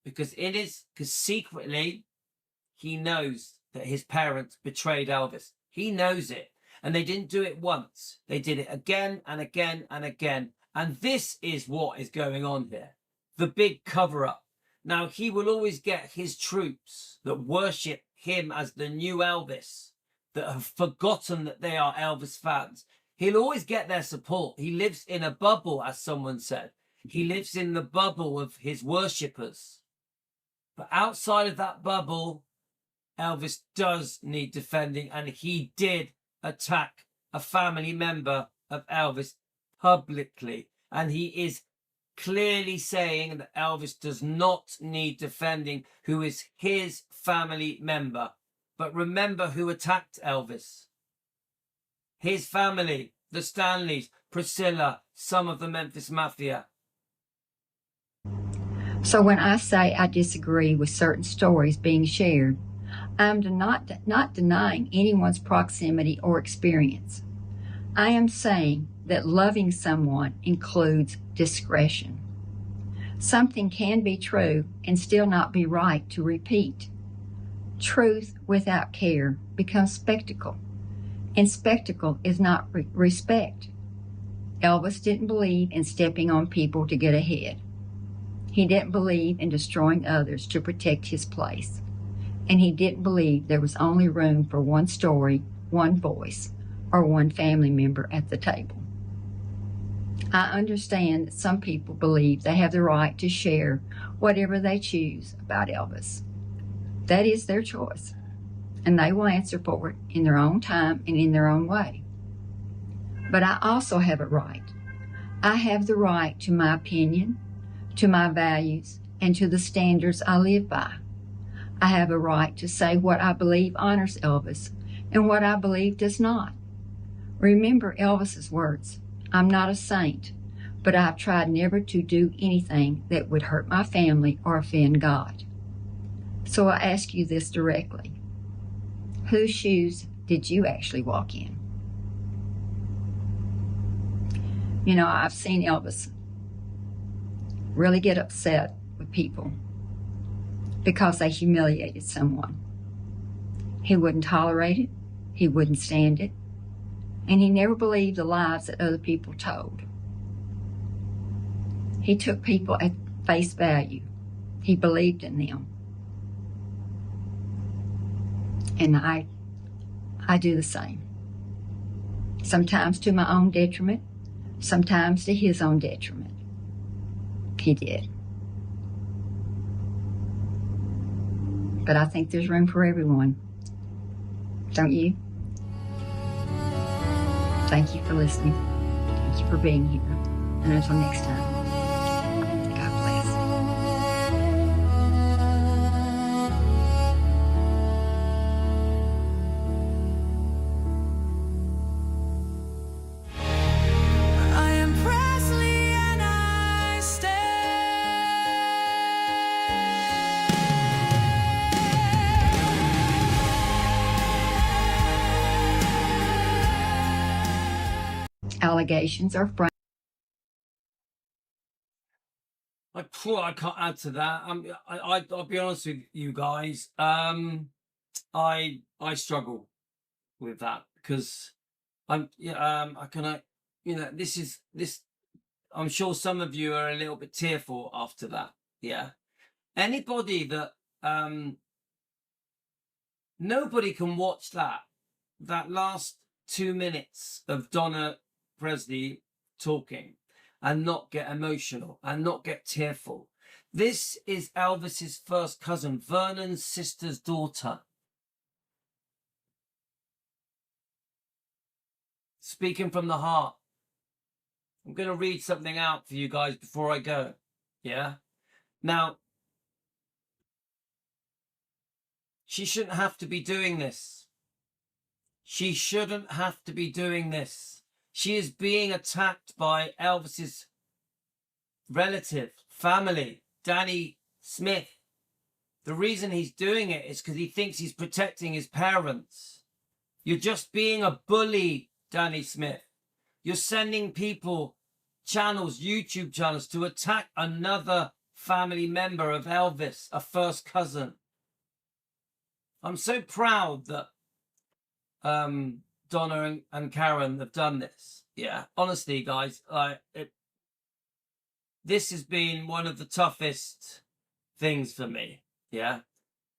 S1: Because secretly, he knows that his parents betrayed Elvis. He knows it. And they didn't do it once. They did it again and again and again. And this is what is going on here. The big cover-up. Now, he will always get his troops that worship him as the new Elvis, that have forgotten that they are Elvis fans. He'll always get their support. He lives in a bubble, as someone said. He lives in the bubble of his worshippers. But outside of that bubble, Elvis does need defending, and he did attack a family member of Elvis publicly. And he is clearly saying that Elvis does not need defending, who is his family member. But remember who attacked Elvis. His family, the Stanleys, Priscilla, some of the Memphis Mafia.
S4: So when I say I disagree with certain stories being shared, I'm not denying anyone's proximity or experience. I am saying that loving someone includes discretion. Something can be true and still not be right to repeat. Truth without care becomes spectacle, and spectacle is not respect. Elvis didn't believe in stepping on people to get ahead. He didn't believe in destroying others to protect his place. And he didn't believe there was only room for one story, one voice, or one family member at the table. I understand that some people believe they have the right to share whatever they choose about Elvis. That is their choice, and they will answer for it in their own time and in their own way. But I also have a right. I have the right to my opinion, to my values, and to the standards I live by. I have a right to say what I believe honors Elvis and what I believe does not. Remember Elvis's words, "I'm not a saint, but I've tried never to do anything that would hurt my family or offend God." So I ask you this directly. Whose shoes did you actually walk in? You know, I've seen Elvis really get upset with people because they humiliated someone. He wouldn't tolerate it, he wouldn't stand it, and he never believed the lies that other people told. He took people at face value. He believed in them. And I do the same. Sometimes to my own detriment, sometimes to his own detriment. He did. But I think there's room for everyone. Don't you? Thank you for listening. Thank you for being here. And until next time, God bless.
S5: I am Presley and I stay.
S4: Allegations are framed.
S1: I can't add to that. I'll be honest with you guys. I struggle with that because I can, this. I'm sure some of you are a little bit tearful after that. Yeah. Anybody that nobody can watch that last 2 minutes of Donna Presley talking and not get emotional and not get tearful. This is Elvis's first cousin, Vernon's sister's daughter. Speaking from the heart. I'm going to read something out for you guys before I go. Yeah? Now, she shouldn't have to be doing this. She shouldn't have to be doing this. She is being attacked by Elvis's relative, family, Danny Smith. The reason he's doing it is because he thinks he's protecting his parents. You're just being a bully, Danny Smith. You're sending people channels, YouTube channels, to attack another family member of Elvis, a first cousin. I'm so proud that Donna and Karen have done this. Yeah, honestly, guys, this has been one of the toughest things for me. Yeah,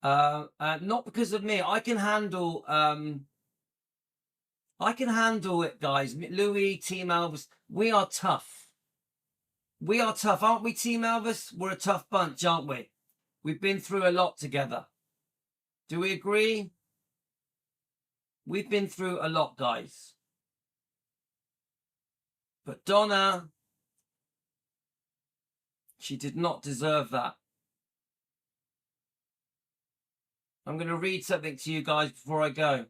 S1: not because of me. I can handle it, guys. Louis, Team Elvis, we are tough. We are tough, aren't we, Team Elvis? We're a tough bunch, aren't we? We've been through a lot together. Do we agree? We've been through a lot, guys. But Donna, she did not deserve that. I'm going to read something to you guys before I go.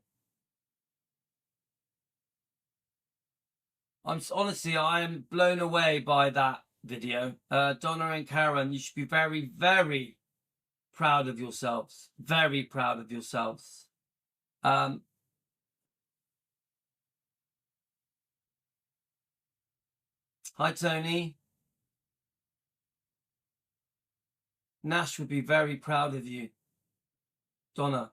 S1: Honestly, I am blown away by that video. Donna and Karen, you should be very, very proud of yourselves. Very proud of yourselves. Hi, Tony. Nash would be very proud of you. Donna.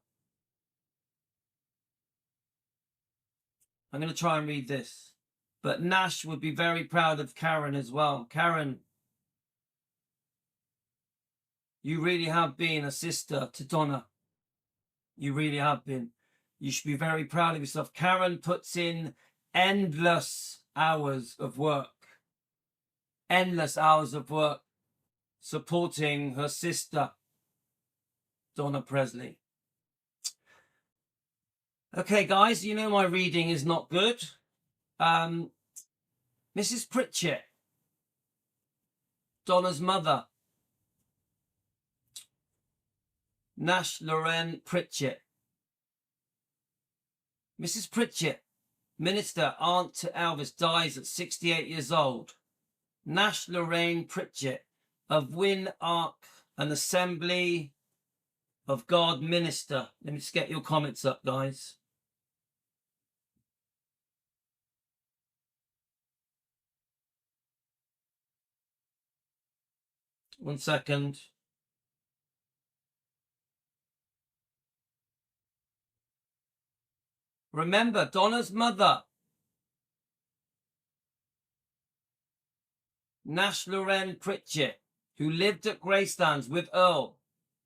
S1: I'm going to try and read this. But Nash would be very proud of Karen as well. Karen, you really have been a sister to Donna. You really have been. You should be very proud of yourself. Karen puts in endless hours of work. Endless hours of work supporting her sister, Donna Presley. Okay, guys, you know my reading is not good. Mrs. Pritchett, Donna's mother, Nash Lorraine Pritchett. Mrs. Pritchett, minister, aunt to Elvis, dies at 68 years old. Nash Lorraine Pritchett of Wynn Ark, an Assembly of God minister. Let me just get your comments up, guys. One second. Remember, Donna's mother, Nash Lorraine Pritchett, who lived at Greystands with Earl,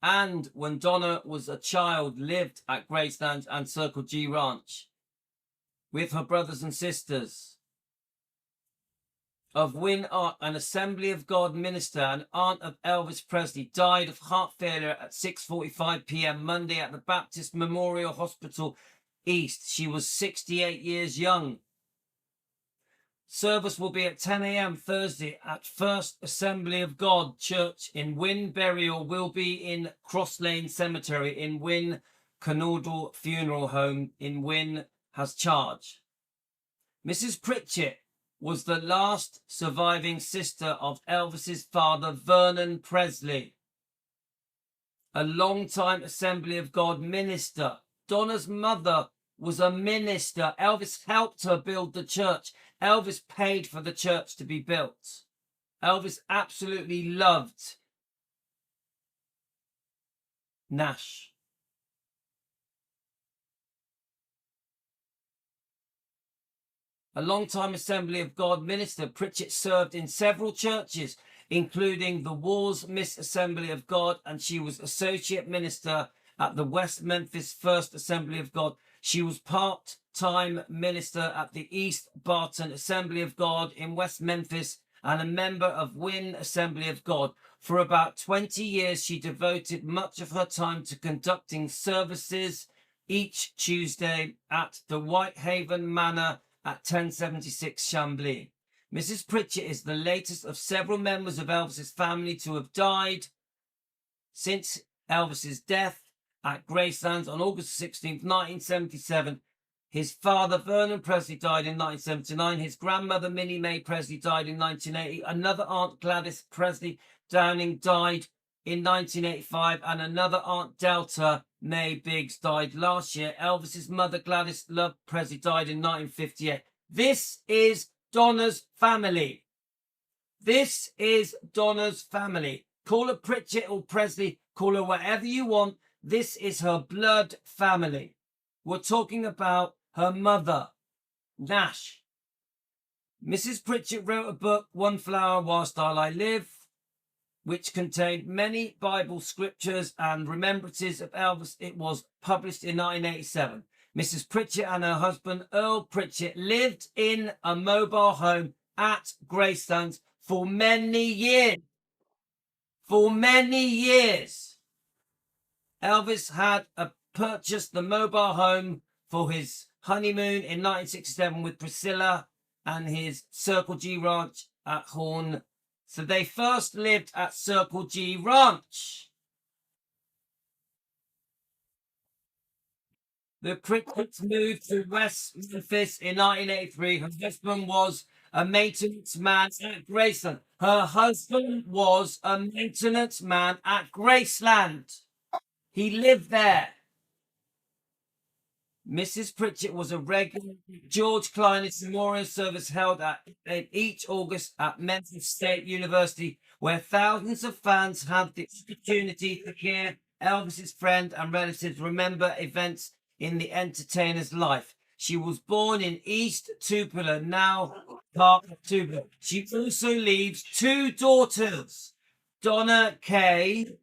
S1: and when Donna was a child, lived at Greystands and Circle G Ranch with her brothers and sisters. Of Wynn Ark, an Assembly of God minister and aunt of Elvis Presley, died of heart failure at 6:45 p.m. Monday at the Baptist Memorial Hospital East. She was 68 years young. Service will be at 10 a.m. Thursday at First Assembly of God Church in Wynn. Burial will be in Cross Lane Cemetery in Wynn. Canordal Funeral Home in Wynn has charge. Mrs. Pritchett was the last surviving sister of Elvis's father, Vernon Presley, a long-time Assembly of God minister. Donna's mother was a minister. Elvis helped her build the church. Elvis paid for the church to be built. Elvis absolutely loved Nash. A long-time Assembly of God minister, Pritchett served in several churches, including the Wars Miss Assembly of God, and she was associate minister at the West Memphis First Assembly of God. She was part-time minister at the East Barton Assembly of God in West Memphis and a member of Wynn Assembly of God. For about 20 years, she devoted much of her time to conducting services each Tuesday at the Whitehaven Manor at 1076 Chambly. Mrs. Pritchett is the latest of several members of Elvis's family to have died since Elvis's death at Gracelands on August 16, 1977. His father, Vernon Presley, died in 1979. His grandmother, Minnie Mae Presley, died in 1980. Another aunt, Gladys Presley Downing, died in 1985. And another aunt, Delta Mae Biggs, died last year. Elvis's mother, Gladys Love Presley, died in 1958. This is Donna's family. This is Donna's family. Call her Pritchett or Presley. Call her whatever you want. This is her blood family. We're talking about her mother, Nash. Mrs. Pritchett wrote a book, One Flower Whilst I Live, which contained many Bible scriptures and remembrances of Elvis. It was published in 1987. Mrs. Pritchett and her husband, Earl Pritchett, lived in a mobile home at Greystands for many years. For many years. Elvis had purchased the mobile home for his honeymoon in 1967 with Priscilla and his Circle G Ranch at Horn. So they first lived at Circle G Ranch. The Pritchett's moved to West Memphis in 1983. Her husband was a maintenance man at Graceland. Her husband was a maintenance man at Graceland. He lived there. Mrs. Pritchett was a regular George Klein's memorial service held each August at Memphis State University, where thousands of fans had the opportunity to hear Elvis's friend and relatives remember events in the entertainer's life. She was born in East Tupelo, now part of Tupelo. She also leaves two daughters, Donna Kay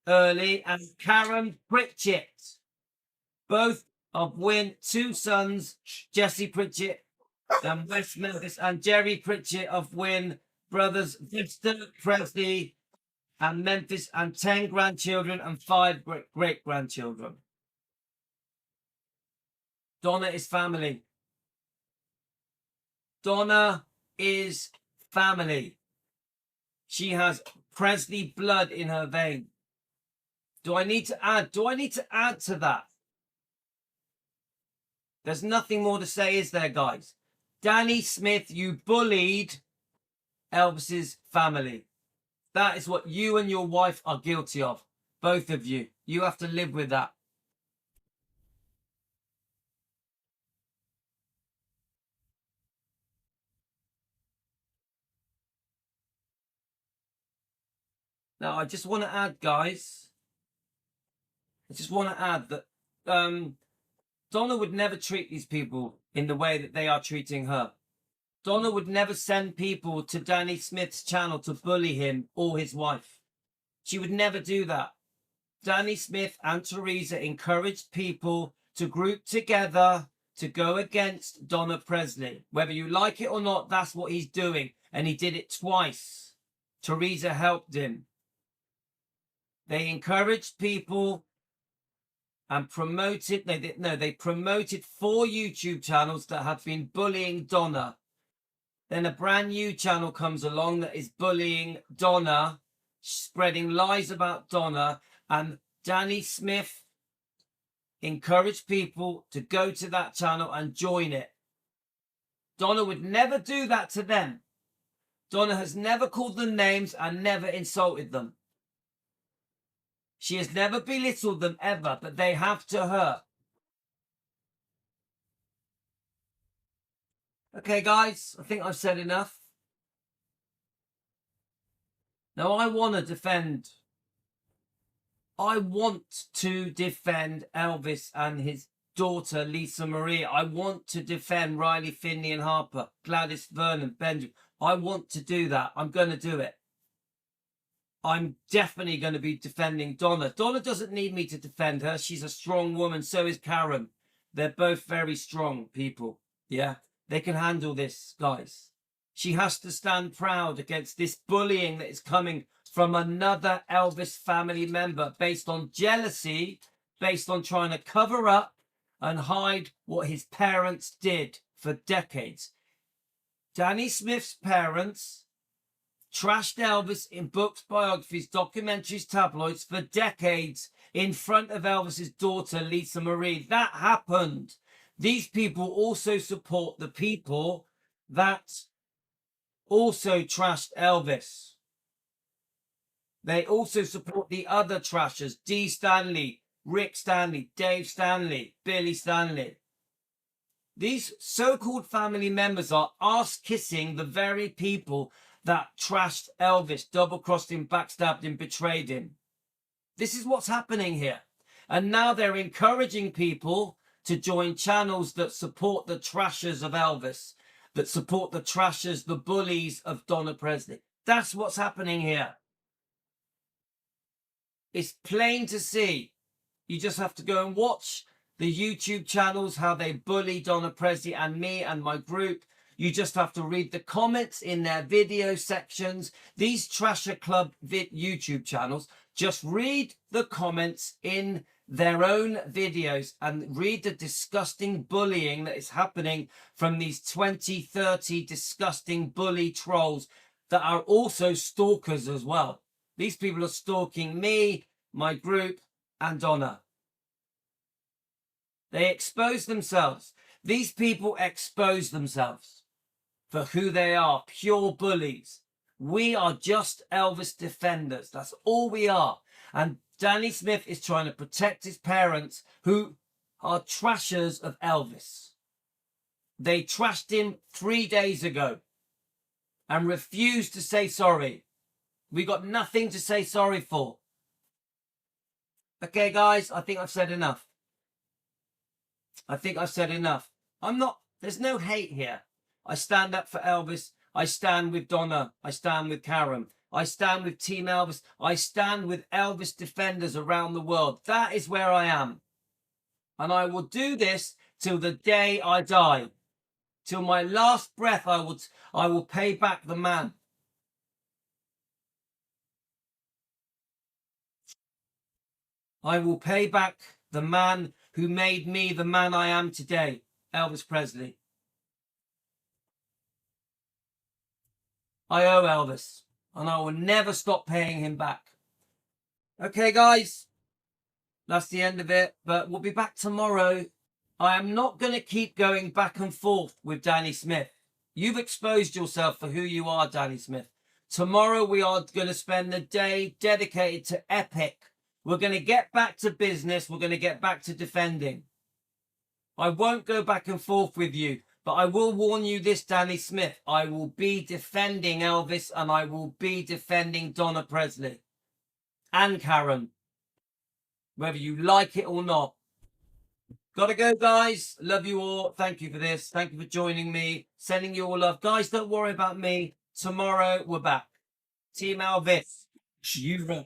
S1: Early and Karen Pritchett, both of Wynn, two sons, Jesse Pritchett and West Memphis, and Jerry Pritchett of Wynn, brothers Victor, Presley, and Memphis, and 10 grandchildren and 5 great-grandchildren. Donna is family. Donna is family. She has Presley blood in her vein. Do I need to add to that? There's nothing more to say, is there, guys? Danny Smith, you bullied Elvis's family. That is what you and your wife are guilty of. Both of you. You have to live with that. Now, I just want to add, guys, that Donna would never treat these people in the way that they are treating her. Donna would never send people to Danny Smith's channel to bully him or his wife. She would never do that. Danny Smith and Teresa encouraged people to group together to go against Donna Presley. Whether you like it or not, that's what he's doing. And he did it twice. Teresa helped him. They encouraged people and promoted, they promoted 4 YouTube channels that have been bullying Donna. Then a brand new channel comes along that is bullying Donna, spreading lies about Donna, and Danny Smith encouraged people to go to that channel and join it. Donna would never do that to them. Donna has never called them names and never insulted them. She has never belittled them ever, but they have to her. Okay, guys, I think I've said enough. Now, I want to defend Elvis and his daughter, Lisa Marie. I want to defend Riley, Finley and Harper, Gladys, Vernon, Benjamin. I want to do that. I'm going to do it. I'm definitely going to be defending Donna. Donna doesn't need me to defend her. She's a strong woman. So is Karen. They're both very strong people. Yeah, they can handle this, guys. She has to stand proud against this bullying that is coming from another Elvis family member based on jealousy, based on trying to cover up and hide what his parents did for decades. Danny Smith's parents trashed Elvis in books, biographies, documentaries, tabloids for decades in front of Elvis's daughter, Lisa Marie. That happened. These people also support the people that also trashed Elvis. They also support the other trashers, Dee Stanley, Rick Stanley, Dave Stanley, Billy Stanley. These so-called family members are ass-kissing the very people that trashed Elvis, double-crossed him, backstabbed him, betrayed him. This is what's happening here. And now they're encouraging people to join channels that support the trashers of Elvis, that support the trashers, the bullies of Donna Presley. That's what's happening here. It's plain to see. You just have to go and watch the YouTube channels, how they bully Donna Presley and me and my group. You just have to read the comments in their video sections. These Trasher Club YouTube channels, just read the comments in their own videos and read the disgusting bullying that is happening from these 20, 30 disgusting bully trolls that are also stalkers as well. These people are stalking me, my group, and Donna. They expose themselves. These people expose themselves for who they are, pure bullies. We are just Elvis defenders. That's all we are. And Danny Smith is trying to protect his parents who are trashers of Elvis. They trashed him 3 days ago and refused to say sorry. We got nothing to say sorry for. Okay, guys, I think I've said enough. There's no hate here. I stand up for Elvis. I stand with Donna. I stand with Karen. I stand with Team Elvis. I stand with Elvis defenders around the world. That is where I am. And I will do this till the day I die. Till my last breath, I will pay back the man. I will pay back the man who made me the man I am today, Elvis Presley. I owe Elvis, and I will never stop paying him back. Okay, guys, that's the end of it, but we'll be back tomorrow. I am not going to keep going back and forth with Danny Smith. You've exposed yourself for who you are, Danny Smith. Tomorrow we are going to spend the day dedicated to Epic. We're going to get back to business. We're going to get back to defending. I won't go back and forth with you, but I will warn you this, Danny Smith. I will be defending Elvis, and I will be defending Donna Presley and Karen, whether you like it or not. Gotta go, guys. Love you all. Thank you for this. Thank you for joining me. Sending you all love. Guys, don't worry about me. Tomorrow, we're back. Team Elvis. You